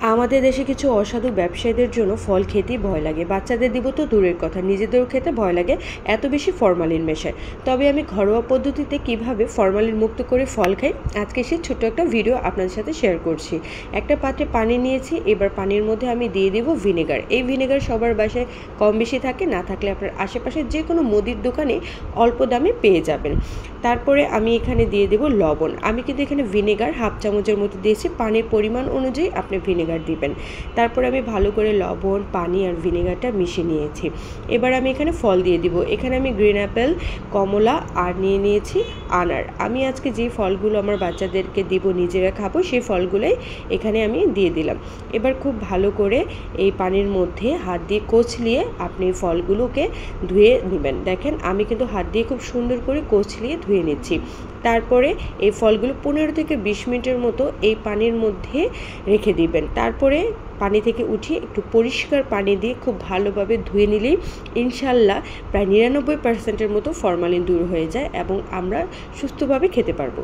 আমাদের দেশে কিছু অসাধু ব্যবসায়ীদের জন্য ফল খেতেই ভয় লাগে। বাচ্চাদের দিব তো দূরের কথা, নিজেদেরও খেতে ভয় লাগে, এত বেশি ফরমালিন মেশায়। তবে আমি ঘরোয়া পদ্ধতিতে কিভাবে ফরমালিন মুক্ত করে ফল খাই, আজকে সেই ছোট্ট একটা ভিডিও আপনাদের সাথে শেয়ার করছি। একটা পাত্রে পানি নিয়েছি, এবার পানির মধ্যে আমি দিয়ে দেব ভিনেগার। এই ভিনেগার সবার বাসায় কম বেশি থাকে, না থাকলে আপনার আশেপাশে যে কোনো মুদির দোকানে অল্প দামে পেয়ে যাবেন। তারপরে আমি এখানে দিয়ে দেব লবণ। আমি কিন্তু এখানে ভিনেগার হাফ চামচের মতো দিয়েছি, পানির পরিমাণ অনুযায়ী আপনি ভিনেগার দিবেন। তারপরে আমি ভালো করে লবণ, পানি আর ভিনেগারটা মিশিয়ে নিয়েছি। এবার আমি এখানে ফল দিয়ে দিব। এখানে আমি গ্রিন অ্যাপেল, কমলা আর নিয়ে নিয়েছি আনার। আমি আজকে যে ফলগুলো আমার বাচ্চাদেরকে দিব, নিজেরা খাবো, সেই ফলগুলোই এখানে আমি দিয়ে দিলাম। এবার খুব ভালো করে এই পানির মধ্যে হাত দিয়ে কচলিয়ে আপনি ফলগুলোকে ধুয়ে নেবেন। দেখেন আমি কিন্তু হাত দিয়ে খুব সুন্দর করে কচলিয়ে ধুয়ে নিচ্ছি। তারপরে এই ফলগুলো 15 থেকে 20 মিনিটের মতো এই পানির মধ্যে রেখে দিবেন। তারপরে পানি থেকে উঠিয়ে একটু পরিষ্কার পানি দিয়ে খুব ভালোভাবে ধুয়ে নিলেই ইনশাল্লাহ প্রায় 99% মতো ফরমালিন দূর হয়ে যায় এবং আমরা সুস্থভাবে খেতে পারবো।